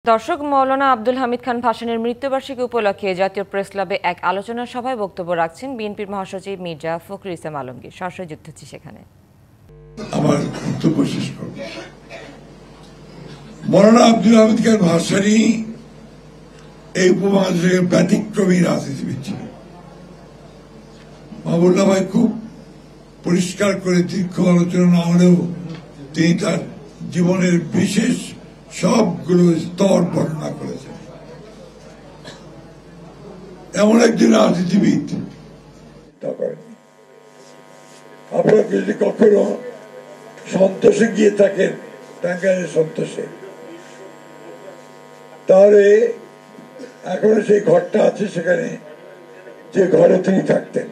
দর্শক, মৌলানা আব্দুল হামিদ খান ভাসানীর মৃত্যুবার্ষিকী উপলক্ষে জাতীয় প্রেস ক্লাবে এক আলোচনা সভায় বক্তব্য রাখছেন বিএনপির মহাসচিব মির্জা ফখরুল ইসলাম আলমগীর। সরাসরি যুক্ত হচ্ছে সেখানে। আমার বক্তব্য শেষ করব। মৌলানা আব্দুল হামিদ খান ভাসানী এই উপমহাদেশের ব্যতিক্রমী রাজনীতিবিদ ছিলেন। মাহবুবুল্লাহ ভাই খুব পরিষ্কার করে দীর্ঘ আলোচনা না হলেও তিনি তার জীবনের বিশেষ সবগুলো স্তর বর্ণনা করেছেন। এমন একজন রাজনীতিবিদ আপনারা যদি কখনো সন্তোষে গিয়ে থাকেন, টাঙ্গাইলের সন্তোষে, তাহলে এখনো সেই ঘরটা আছে সেখানে, যে ঘরে তিনি থাকতেন।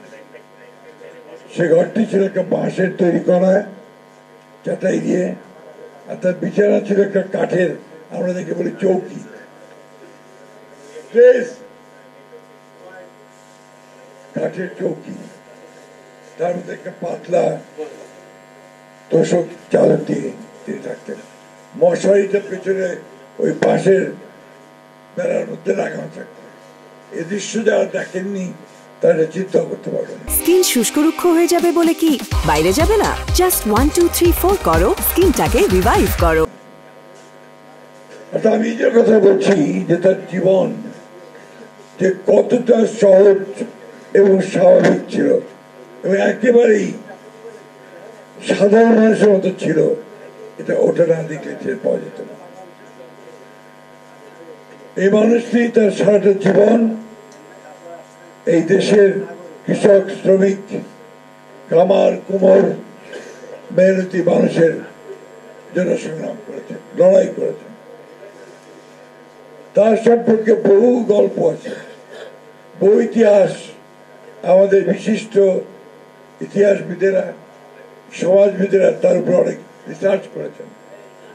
সে ঘরটি ছিল একটা বাঁশের তৈরি করা চাটাই দিয়ে, আর তার বিছানা ছিল একটা কাঠের, আমরা দেখে বলি চৌকি, কাঠের চৌকি, তার মধ্যে একটা পাতলা তোষক চাদর দিয়ে তিনি থাকতেন। মশারিটা পেছনে ওই বাঁশের বেড়ার মধ্যে লাগানো থাকতো। এই দৃশ্য যারা দেখেননি তারা চিন্তা করতে পারবেন। স্কিন শুষ্ক রুক্ষ হয়ে যাবে বলে কি বাইরে যাবে না? জাস্ট 1 2 3 4 করো, স্কিনটাকে রিভাইভ করো। আমি যে কথা বলছি যে তার জীবন যে কতটা সহজ এবং স্বাভাবিক ছিল এবং একেবারেই সাধারণ মানুষের মতো ছিল, এটা ওটা না দেখলে টের পাওয়া যেত না। এই মানুষটি তার সারাটা জীবন এই দেশের কৃষক, শ্রমিক, কামার, কুমোর, মেহনতি মানুষের জন্য সংগ্রাম করেছেন, লড়াই করেছেন। তার সম্পর্কে বহু গল্প আছে, বহু ইতিহাস আমাদের বিশিষ্ট ইতিহাসবিদেরা, সমাজবিদেরা তার উপর অনেক রিসার্চ করেছেন।